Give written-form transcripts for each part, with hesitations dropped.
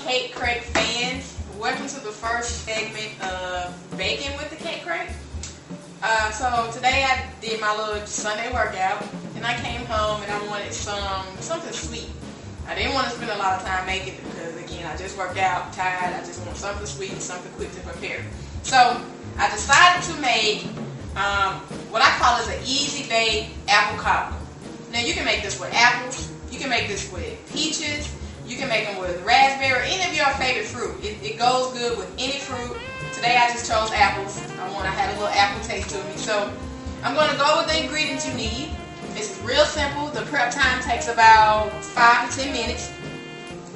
cake crate fans? Welcome to the first segment of baking with the cake crate. So today I did my little Sunday workout, and I came home and I wanted something sweet. I didn't want to spend a lot of time making it because, again, I just worked out, tired. I just want something sweet and something quick to prepare. So I decided to make what I call is an easy bake apple cobbler. Now you can make this with apples, you can make this with peaches, you can make them with raspberry, any of your favorite fruit. It goes good with any fruit. Today I just chose apples. I had a little apple taste to me. So I'm going to go with the ingredients you need. This is real simple. The prep time takes about 5 to 10 minutes.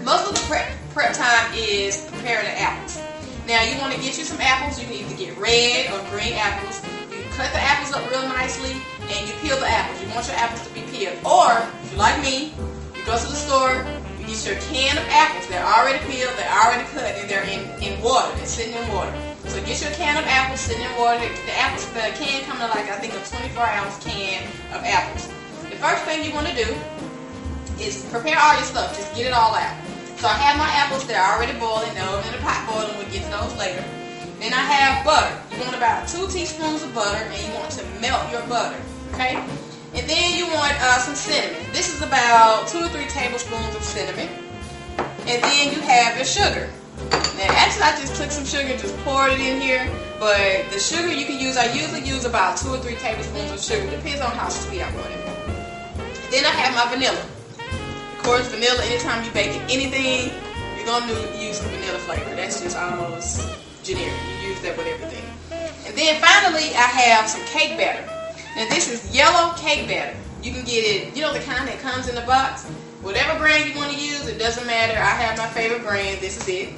Most of the prep time is preparing the apples. Now you want to get you some apples. You need to get red or green apples. You cut the apples up real nicely and you peel the apples. You want your apples to be peeled. Or, if you're like me, you go to the store, you get your can of apples. They're already peeled, they're already cut, and they're in water. They're sitting in water. So get your can of apples sitting in water. The can comes in like, I think, a 24-ounce can of apples. The first thing you want to do is prepare all your stuff. Just get it all out. So I have my apples. They're already boiling. They're over in the pot boiling. We'll get to those later. Then I have butter. You want about 2 teaspoons of butter, and you want to melt your butter. Okay? And then you want some cinnamon. This is about 2 or 3 tablespoons of cinnamon. And then you have your sugar. Now, actually, I just took some sugar and just poured it in here. But the sugar you can use, I usually use about 2 or 3 tablespoons of sugar. Depends on how sweet I want it. Then I have my vanilla. Of course, vanilla, anytime you're baking anything, you're going to use some vanilla flavor. That's just almost generic. You use that with everything. And then finally, I have some cake batter. Now, this is yellow cake batter. You can get it, you know, the kind that comes in the box. Whatever brand you want to use, it doesn't matter. I have my favorite brand. This is it.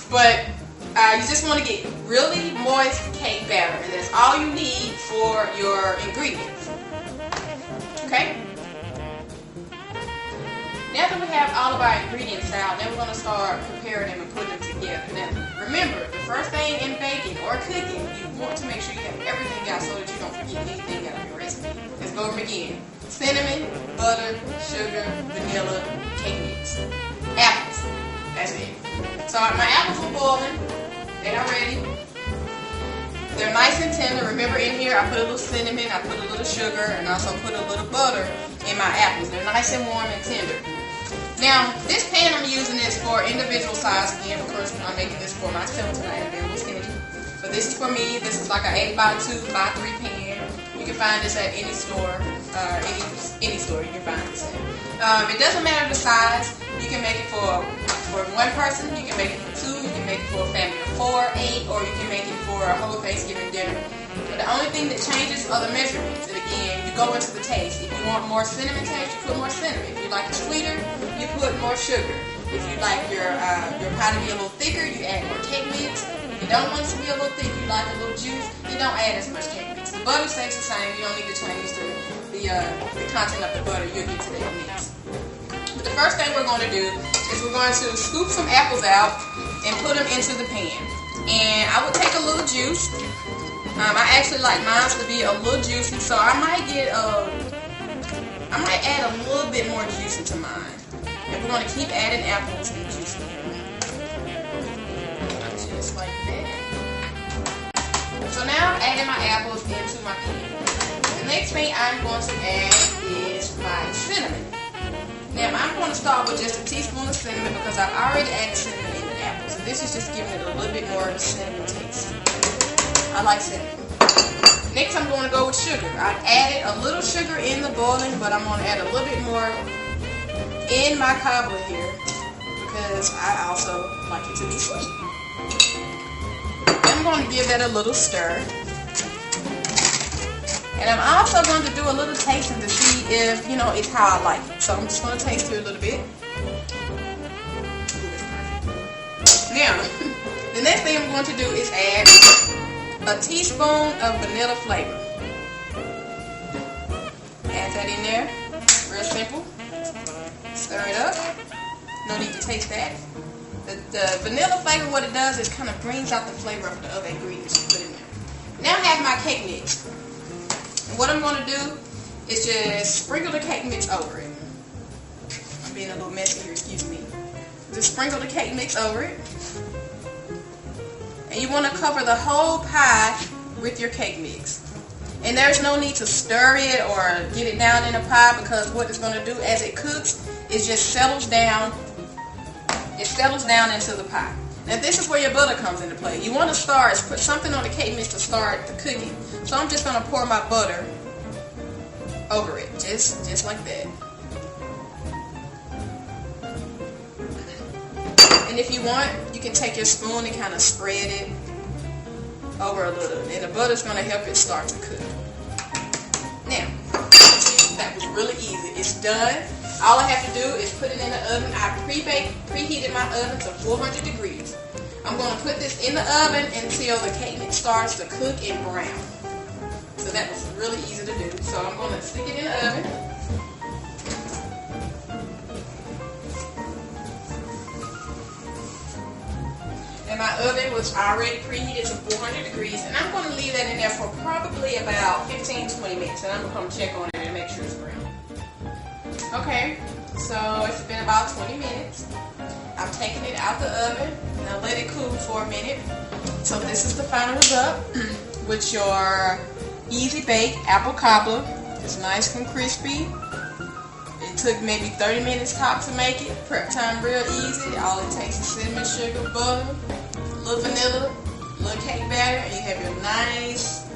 But you just want to get really moist cake batter, and that's all you need for your ingredients. Okay? Now that we have all of our ingredients out, then we're going to start preparing them and putting them together. Now, remember, the first thing in baking or cooking, you want to make sure you have everything out so that you don't forget anything out of your recipe. Let's go over again. Cinnamon, butter, sugar, vanilla, cake mix. Apples. That's it. So my apples are boiling. They are ready. They're nice and tender. Remember, in here I put a little cinnamon, I put a little sugar, and also put a little butter in my apples. They're nice and warm and tender. Now, this pan I'm using is for individual size. Again, of course, I'm making this for myself tonight. I'm very skinny. But this is for me. This is like an 8x2 by 3 pan. You can find this at any store. Any store you can find this at. It doesn't matter the size. You can make it for one person. You can make it for 2. You can make it for a family of 4, 8, or you can make it for a whole Thanksgiving dinner. But the only thing that changes are the measurements. And again, you go into the taste. If you want more cinnamon taste, you put more cinnamon. If you like it sweeter, you put more sugar. If you like your pie to be a little thicker, you add more cake mix. If you don't want it to be a little thick, you like a little juice, you don't add as much cake mix. The butter stays the same. You don't need to change the content of the butter. You'll get to that mix. But the first thing we're going to do is we're going to scoop some apples out and put them into the pan. And I would take a little juice. I actually like mine to be a little juicy, so I might add a little bit more juice into mine. And we're going to keep adding apples and juice in here. Just like that. So now I'm adding my apples into my pan. The next thing I'm going to add is my cinnamon. Now I'm going to start with just a teaspoon of cinnamon because I've already added cinnamon in the apples. So this is just giving it a little bit more cinnamon taste. I like cinnamon. Next I'm going to go with sugar. I added a little sugar in the boiling, but I'm going to add a little bit more in my cobbler here because I also like it to be sweet. I'm going to give that a little stir. And I'm also going to do a little tasting to see if, you know, it's how I like it. So I'm just going to taste it a little bit. Now, the next thing I'm going to do is add a teaspoon of vanilla flavor. Add that in there. Real simple. Stir it up. No need to taste that. The vanilla flavor, what it does is kind of brings out the flavor of the other ingredients you put in there. Now I have my cake mix. And what I'm going to do is just sprinkle the cake mix over it. I'm being a little messy here, excuse me. Just Just sprinkle the cake mix over it. And you want to cover the whole pie with your cake mix. And there's no need to stir it or get it down in the pie, because what it's going to do as it cooks is just settles down. It settles down into the pie. Now this is where your butter comes into play. You want to put something on the cake mix to start the cooking. So I'm just going to pour my butter over it, just like that. And if you want, you can take your spoon and kind of spread it over a little. And the butter's going to help it start to cook. Now, that was really easy. It's done. All I have to do is put it in the oven. I preheated my oven to 400 degrees. I'm going to put this in the oven until the cake mix starts to cook and brown. So that was really easy to do. So I'm going to stick it in the oven. And my oven was already preheated to 400 degrees. And I'm going to leave that in there for probably about 15-20 minutes. And I'm going to come check on it and make sure it's brown. Okay, so it's been about 20 minutes. I've taken it out the oven. Now let it cool for a minute. So this is the final result with your easy bake apple cobbler. It's nice and crispy. It took maybe 30 minutes top to make it. Prep time real easy. All it takes is cinnamon, sugar, butter, a little vanilla, a little cake batter, and you have your nice,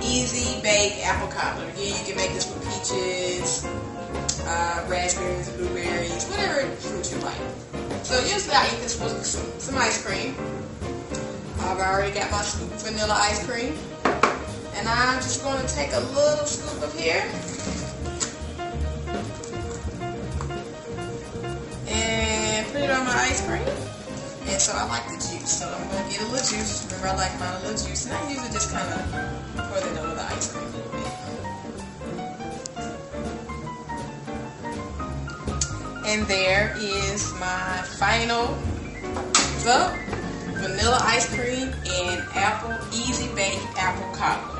easy bake apple cobbler. Again, you can make this with peaches, raspberries, blueberries, whatever fruit you like. So usually I eat this with some ice cream. I've already got my scoop of vanilla ice cream. And I'm just going to take a little scoop of here. And put it on my ice cream. And so I like the juice. So I'm going to get a little juice. Remember, I like mine a little juice. And I usually just kind of pour it over the ice cream a little bit. And there is my final result. Vanilla ice cream and easy bake apple cobbler.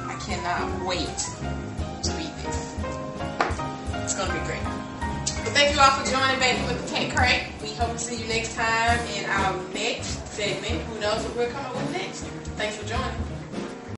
I cannot wait to eat this. It's going to be great. But thank you all for joining Baking with the Cake Crate. We hope to see you next time in our next segment. Who knows what we're coming with next. Thanks for joining.